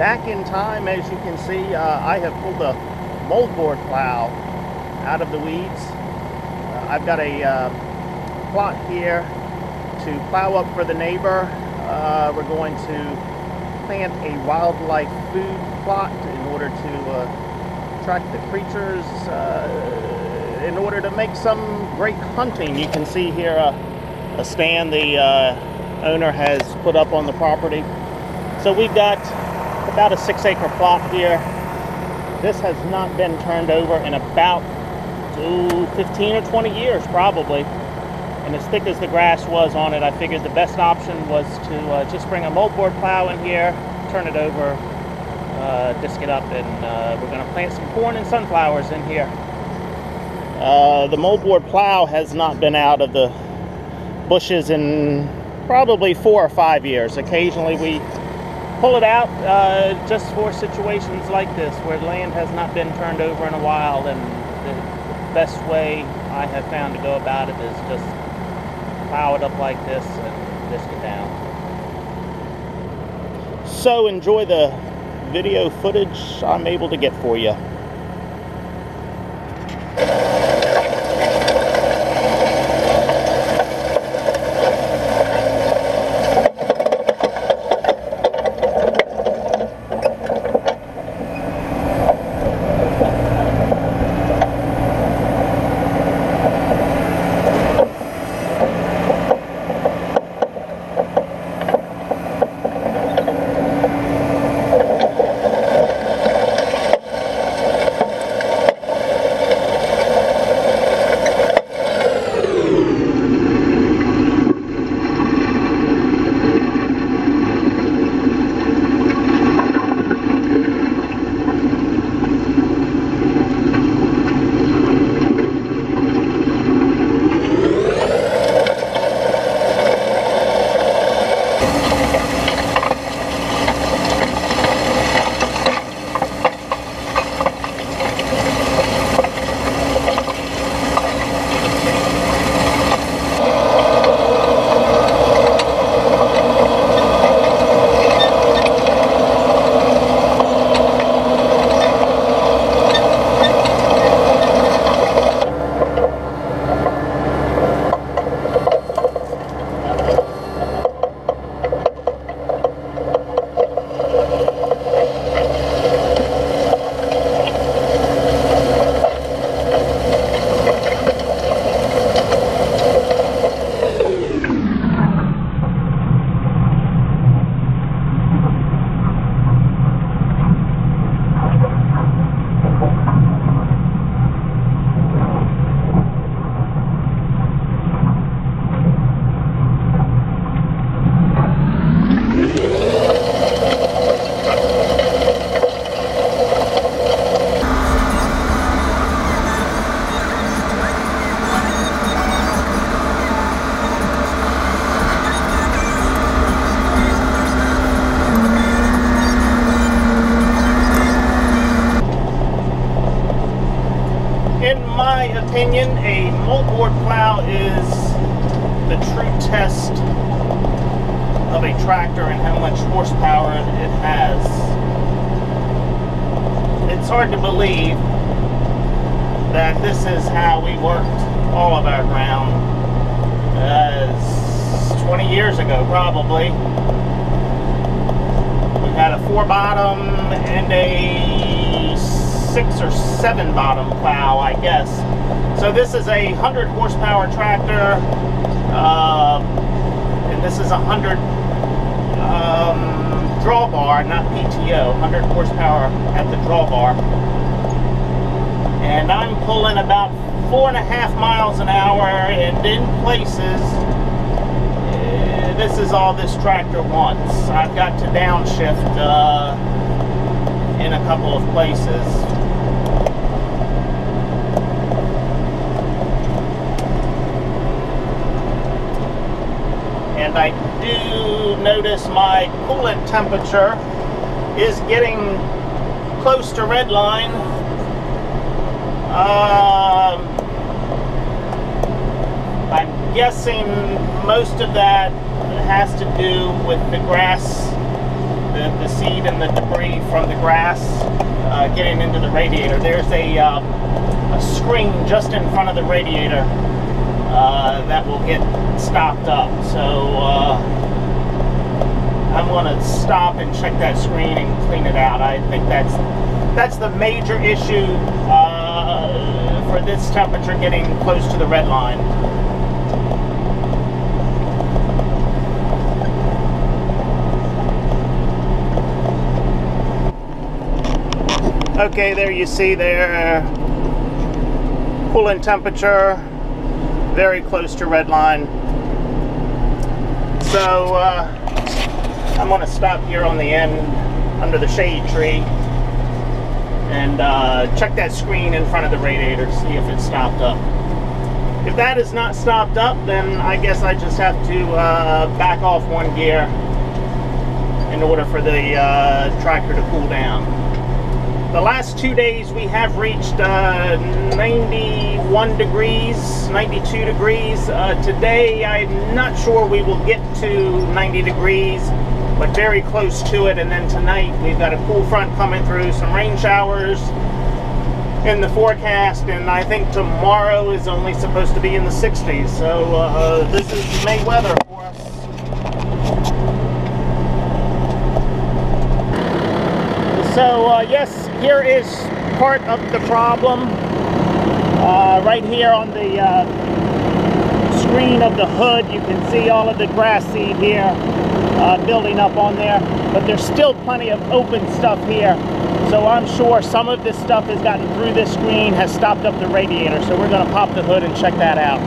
Back in time, as you can see, I have pulled a moldboard plow out of the weeds. I've got a plot here to plow up for the neighbor. We're going to plant a wildlife food plot in order to attract the creatures, in order to make some great hunting. You can see here a stand the owner has put up on the property. So we've got about a 6-acre plot here. This has not been turned over in about 15 or 20 years probably. And as thick as the grass was on it, I figured the best option was to just bring a moldboard plow in here, turn it over, disc it up, and we're going to plant some corn and sunflowers in here. The moldboard plow has not been out of the bushes in probably 4 or 5 years. Occasionally we pull it out just for situations like this where land has not been turned over in a while, and the best way I have found to go about it is just plow it up like this and disc it down. So enjoy the video footage I'm able to get for you. In my opinion, a moldboard plow is the true test of a tractor and how much horsepower it has. It's hard to believe that this is how we worked all of our ground 20 years ago probably. We had a 4-bottom and a 6 or 7-bottom plow, I guess. So this is a 100 horsepower tractor, and this is a 100 drawbar, not PTO, 100 horsepower at the drawbar. And I'm pulling about 4.5 miles an hour, and in places, this is all this tractor wants. I've got to downshift in a couple of places. And I do notice my coolant temperature is getting close to red line. I'm guessing most of that has to do with the grass the seed and the debris from the grass getting into the radiator. There's a screen just in front of the radiator that will get stopped up. So I'm going to stop and check that screen and clean it out. I think that's the major issue for this temperature getting close to the red line. Okay, there you see there, coolant temperature, very close to red line. So I'm going to stop here on the end under the shade tree and check that screen in front of the radiator to see if it's stopped up. If that is not stopped up, then I guess I just have to back off one gear in order for the tractor to cool down. The last 2 days we have reached 91 degrees, 92 degrees. Today I'm not sure we will get to 90 degrees, but very close to it. And then tonight we've got a cool front coming through, some rain showers in the forecast, and I think tomorrow is only supposed to be in the 60s. So this is May weather for us. So yes, here is part of the problem. Right here on the screen of the hood, you can see all of the grass seed here building up on there, but there's still plenty of open stuff here. So I'm sure some of this stuff has gotten through this screen, has stopped up the radiator. So we're going to pop the hood and check that out.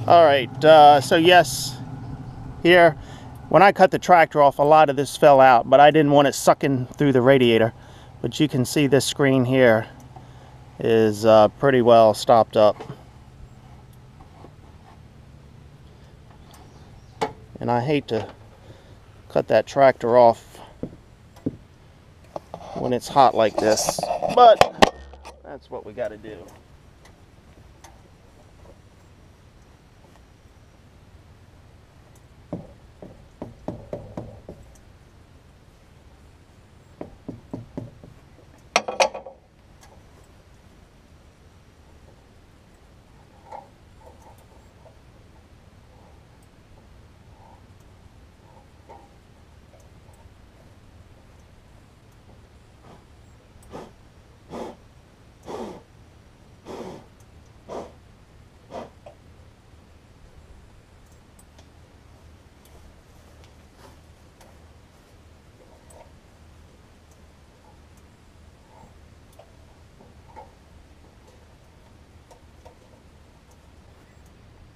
Alright, so yes, here, when I cut the tractor off, a lot of this fell out, but I didn't want it sucking through the radiator. But you can see this screen here is pretty well stopped up. And I hate to cut that tractor off when it's hot like this, but that's what we got to do.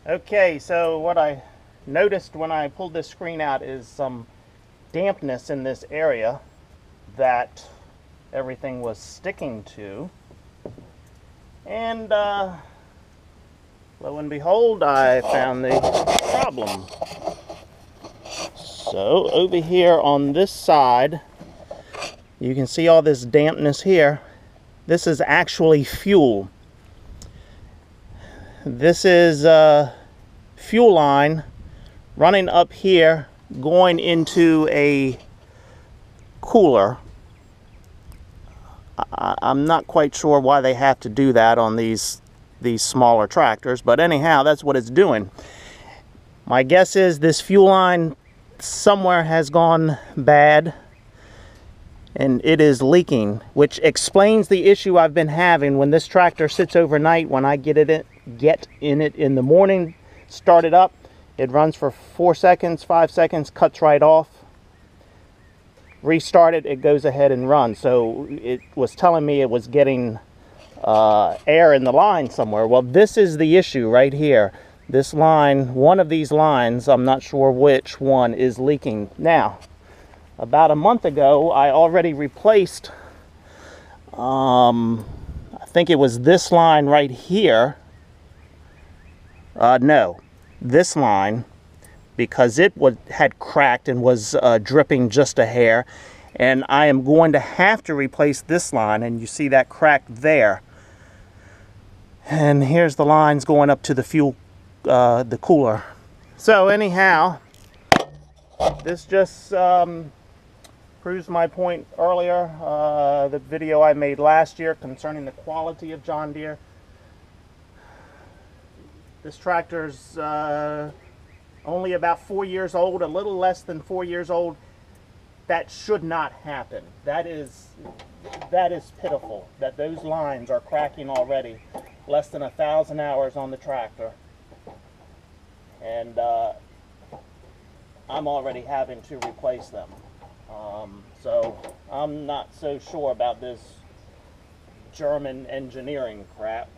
Okay, so what I noticed when I pulled this screen out is some dampness in this area that everything was sticking to. And lo and behold, I found the problem. So over here on this side, you can see all this dampness here. This is actually fuel. This is a fuel line running up here, going into a cooler. I'm not quite sure why they have to do that on these smaller tractors, but anyhow, that's what it's doing. My guess is this fuel line somewhere has gone bad, and it is leaking, which explains the issue I've been having when this tractor sits overnight. When I get in it in the morning, start it up, it runs for 4 seconds, 5 seconds, cuts right off. Restart it, it goes ahead and runs. So it was telling me it was getting air in the line somewhere. Well, this is the issue right here. This line, one of these lines, I'm not sure which one, is leaking. Now, about a month ago, I already replaced, I think it was this line right here. No, this line, because it had cracked and was dripping just a hair. And I am going to have to replace this line, and you see that crack there. And here's the lines going up to the fuel, the cooler. So anyhow, this just proves my point earlier, the video I made last year concerning the quality of John Deere. This tractor's only about 4 years old, a little less than 4 years old. That should not happen. That is pitiful, that those lines are cracking already. Less than 1,000 hours on the tractor. And I'm already having to replace them. So I'm not so sure about this German engineering crap.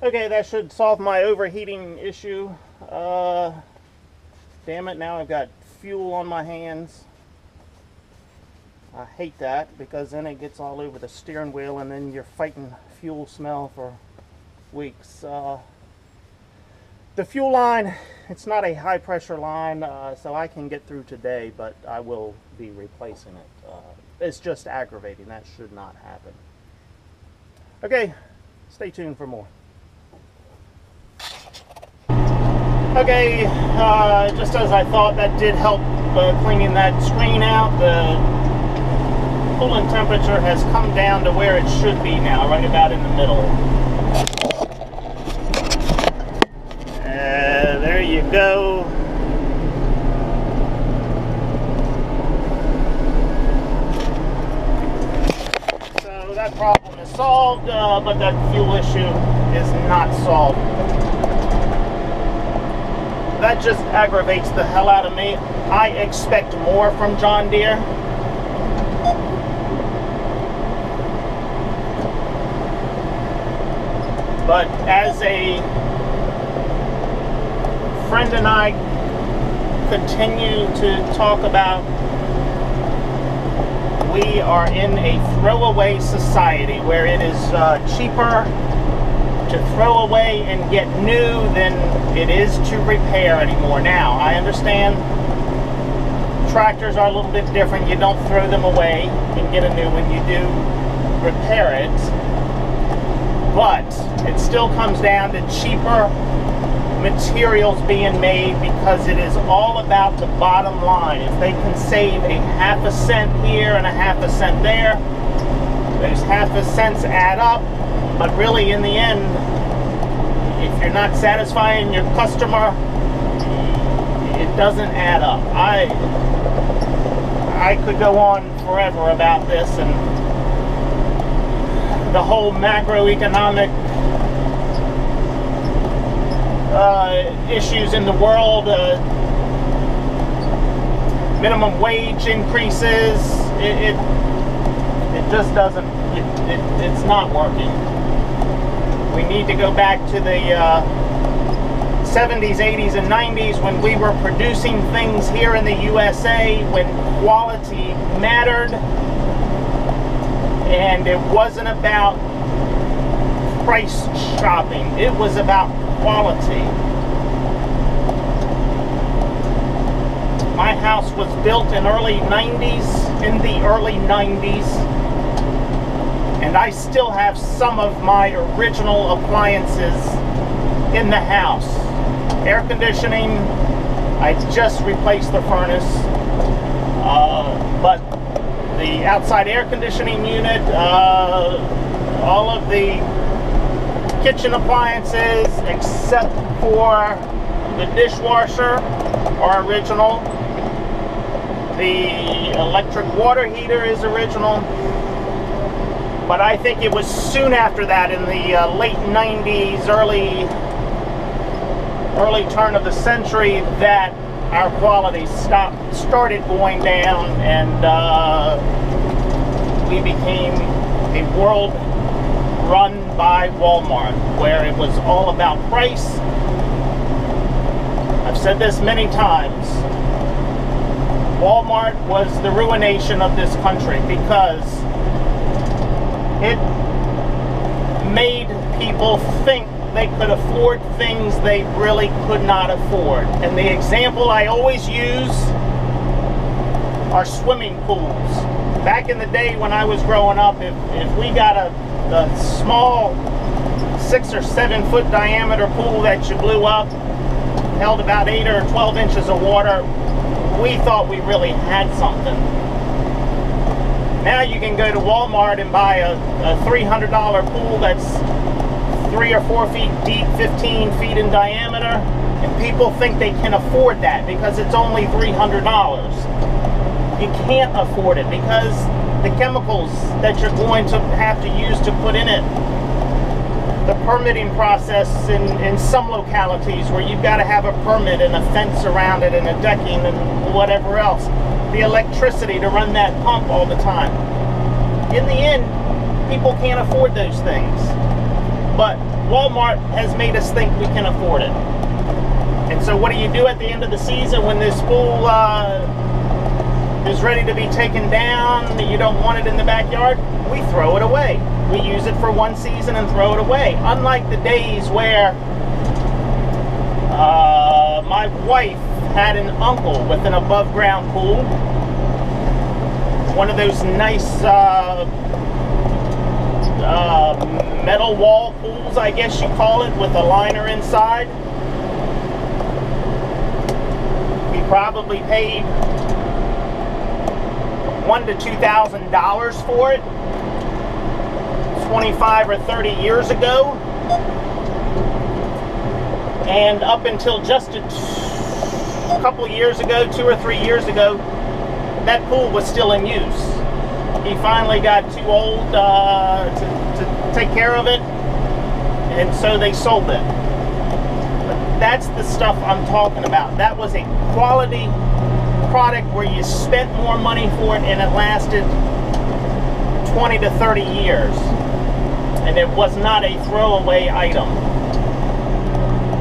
Okay, that should solve my overheating issue. Damn it, now I've got fuel on my hands. I hate that, because then it gets all over the steering wheel and then you're fighting fuel smell for weeks. The fuel line, it's not a high pressure line, so I can get through today, but I will be replacing it. It's just aggravating. That should not happen. Okay, stay tuned for more. Okay, just as I thought, that did help cleaning that screen out. The coolant temperature has come down to where it should be now, right about in the middle. There you go. So that problem is solved, but that fuel issue is not solved. That just aggravates the hell out of me. I expect more from John Deere. But as a friend and I continue to talk about, we are in a throwaway society where it is cheaper to throw away and get new than it is to repair anymore. Now, I understand tractors are a little bit different. You don't throw them away and get a new one. You do repair it. But it still comes down to cheaper materials being made, because it is all about the bottom line. If they can save a half a cent here and a half a cent there, those half a cents add up. But really, in the end, if you're not satisfying your customer, it doesn't add up. I could go on forever about this, and the whole macroeconomic issues in the world, minimum wage increases, it just doesn't, it's not working. We need to go back to the 70s, 80s, and 90s when we were producing things here in the USA, when quality mattered, and it wasn't about price shopping, it was about quality. My house was built in the early 90s, and I still have some of my original appliances in the house. Air conditioning, I just replaced the furnace, but the outside air conditioning unit, all of the kitchen appliances except for the dishwasher are original. The electric water heater is original. But I think it was soon after that, in the late 90s, early turn of the century, that our quality started going down, and we became a world run by Walmart, where it was all about price. I've said this many times. Walmart was the ruination of this country, because it made people think they could afford things they really could not afford. And the example I always use are swimming pools. Back in the day when I was growing up, if we got a small 6 or 7 foot diameter pool that you blew up, held about 8 or 12 inches of water, we thought we really had something. Now you can go to Walmart and buy a $300 pool that's 3 or 4 feet deep, 15 feet in diameter, and people think they can afford that because it's only $300. You can't afford it because the chemicals that you're going to have to use to put in it, the permitting process in some localities where you've got to have a permit and a fence around it and a decking and whatever else, the electricity to run that pump all the time. In the end, people can't afford those things. But Walmart has made us think we can afford it. And so what do you do at the end of the season when this pool is ready to be taken down, you don't want it in the backyard? We throw it away. We use it for one season and throw it away. Unlike the days where my wife had an uncle with an above ground pool. One of those nice metal wall pools, I guess you call it, with a liner inside. We probably paid $1,000 to $2,000 for it 25 or 30 years ago. And up until just a couple years ago, 2 or 3 years ago, that pool was still in use. He finally got too old to take care of it, and so they sold it. But that's the stuff I'm talking about. That was a quality product where you spent more money for it and it lasted 20 to 30 years. And it was not a throwaway item.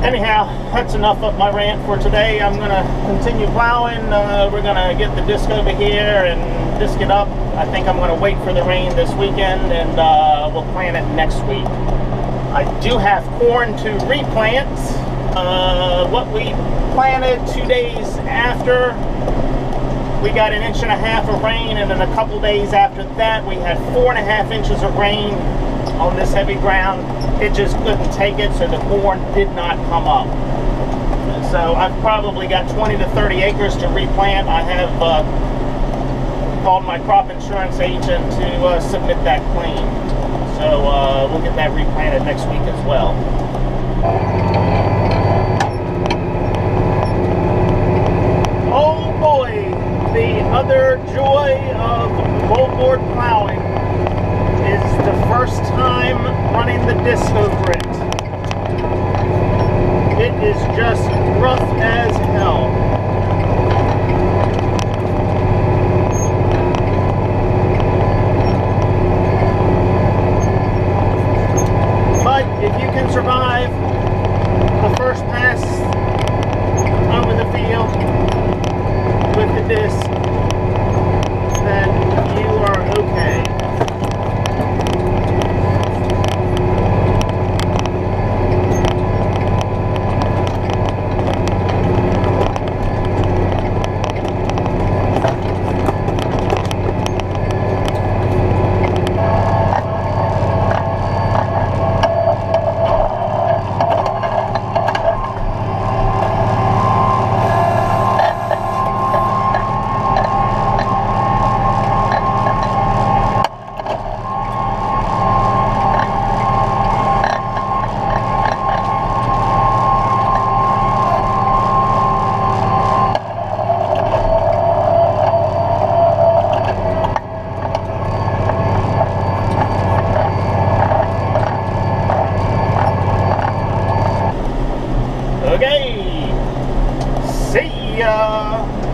Anyhow, that's enough of my rant for today. I'm going to continue plowing. We're going to get the disc over here and disc it up. I think I'm going to wait for the rain this weekend, and we'll plant it next week. I do have corn to replant. What we planted 2 days after, we got 1.5 inches of rain, and then a couple days after that we had 4.5 inches of rain on this heavy ground. It just couldn't take it, so the corn did not come up. So I've probably got 20 to 30 acres to replant. I have called my crop insurance agent to submit that claim. So we'll get that replanted next week as well. Oh boy, the other joy of moldboard plowing is the first time running the disc over it. It is just rough as hell. the